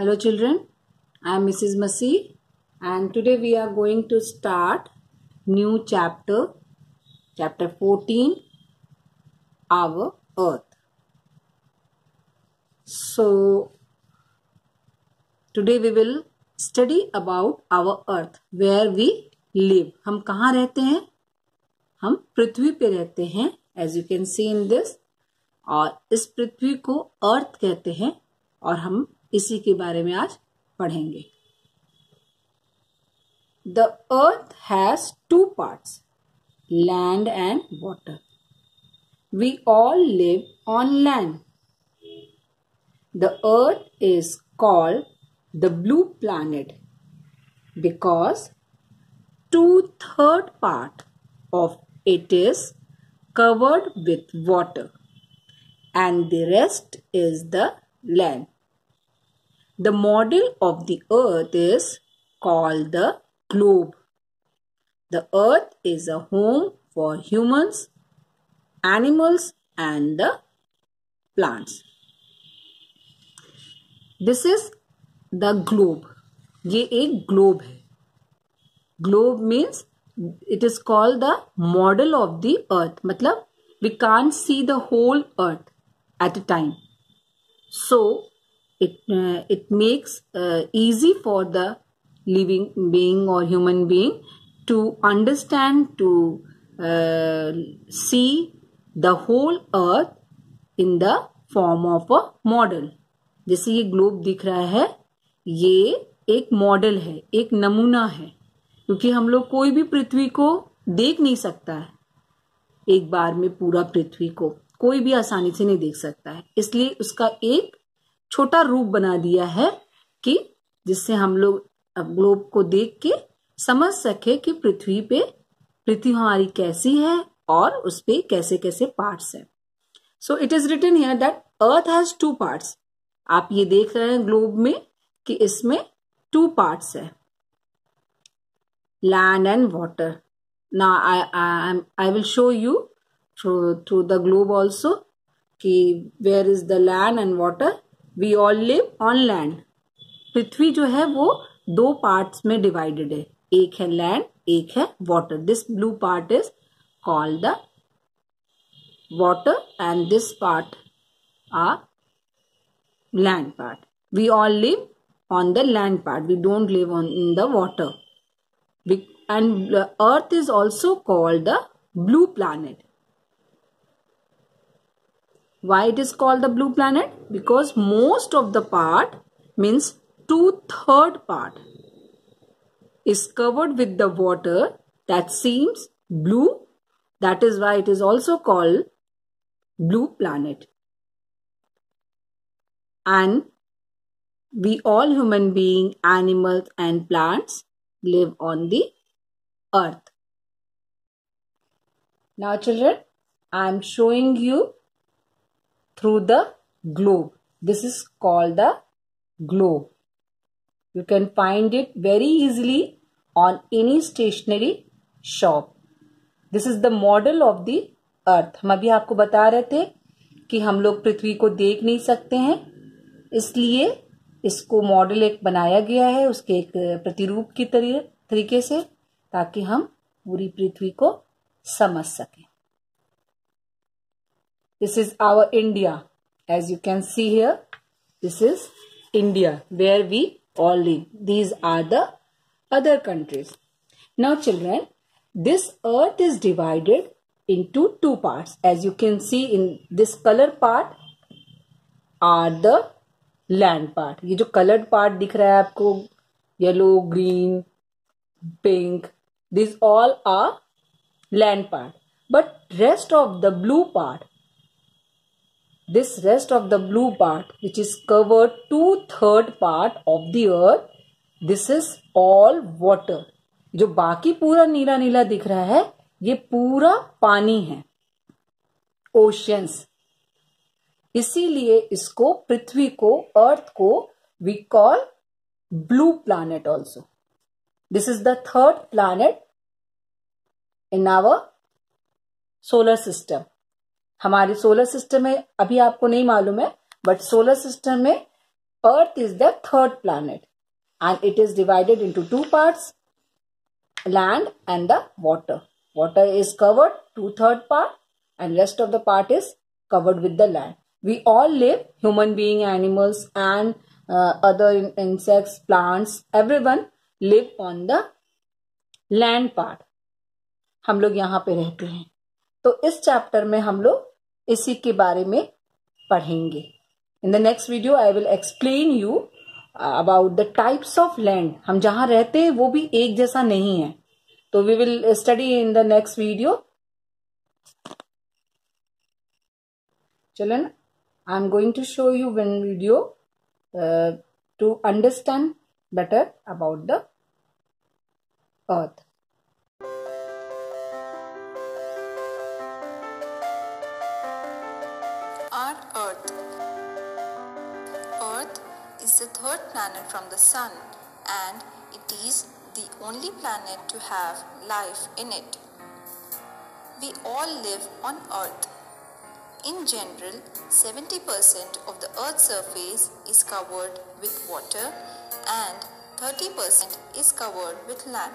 Hello children, I am Mrs. Masih and today we are going to start new chapter 14, Our Earth. So today we will study about our earth, where we live. हम कहाँ रहते हैं? हम पृथ्वी पे रहते हैं, as you can see in this. और इस पृथ्वी को अर्थ कहते हैं और हम इसी के बारे में आज पढ़ेंगे. The earth has two parts, land and water. We all live on land. The earth is called the blue planet because 2/3 part of it is covered with water and the rest is the land. The model of the earth is called the globe. The earth is a home for humans, animals and the plants. This is the globe. ये एक globe है. Globe means it is called the model of the earth. मतलब we can't see the whole earth at a time. So it makes easy for the living being or human being to understand, to see the whole earth in the form of a model. जैसे ये globe दिख रहा है, ये एक model है, एक नमूना है, क्योंकि हम लोग कोई भी पृथ्वी को देख नहीं सकता है एक बार में. पूरा पृथ्वी को कोई भी आसानी से नहीं देख सकता है, इसलिए उसका एक छोटा रूप बना दिया है कि जिससे हम लोग ग्लोब को देख के समझ सके कि पृथ्वी हमारी कैसी है और उस पे कैसे कैसे पार्ट्स हैं. So it is written here that earth has two parts. आप ये देख रहे हैं ग्लोब में कि इसमें 2 पार्ट्स है, land and water. Now I will show you through the globe also कि where is the land and water. We all live on land. पृथ्वी जो है वो 2 पार्ट्स में डिवाइडेड है, एक है लैंड, एक है water. This blue part is called the water and this part are land part. We all live on the land part. We don't live in the water. And the earth is also called the blue planet. Why it is called the blue planet? Because most of the part, means 2/3 part, is covered with the water that seems blue. That is why it is also called blue planet. And we all human beings, animals and plants live on the earth. Now children, I am showing you through the globe. This is called the globe. You can find it very easily on any stationery shop. This is the model of the earth. हम अभी आपको बता रहे थे कि हम लोग पृथ्वी को देख नहीं सकते हैं, इसलिए इसको मॉडल एक बनाया गया है, उसके एक प्रतिरूप की तरीके से, ताकि हम पूरी पृथ्वी को समझ सकें. This is our India. As you can see here, this is India where we all live. These are the other countries. Now children, this earth is divided into 2 parts. As you can see in this color part are the land part. ये जो colored part दिख रहा है आपको, yellow, green, pink, these all are land part. But rest of the blue part, this rest of the blue part which is covered 2/3 part of the earth, this is all water. जो बाकी पूरा नीला नीला दिख रहा है, ये पूरा पानी है, ओशियंस. इसीलिए इसको, पृथ्वी को, अर्थ को we call blue planet also. This is the 3rd planet इन आवर सोलर सिस्टम. हमारे सोलर सिस्टम में, अभी आपको नहीं मालूम है, बट सोलर सिस्टम में Earth is the third planet and it is divided into two parts, land and the water. Water is covered 2/3 part and rest of the part is covered with the land. We all live, human being, animals and other insects, plants, everyone live on the land part. हम लोग यहाँ पे रहते हैं. तो इस chapter में हम लोग इसी के बारे में पढ़ेंगे. In the next video I will explain you about the types of land. हम जहाँ रहते हैं वो भी एक जैसा नहीं है. तो we will study in the next video. Children, I am going to show you one video to understand better about the earth. Our Earth. Earth is the third planet from the Sun and it is the only planet to have life in it. We all live on Earth. In general, 70% of the Earth's surface is covered with water and 30% is covered with land.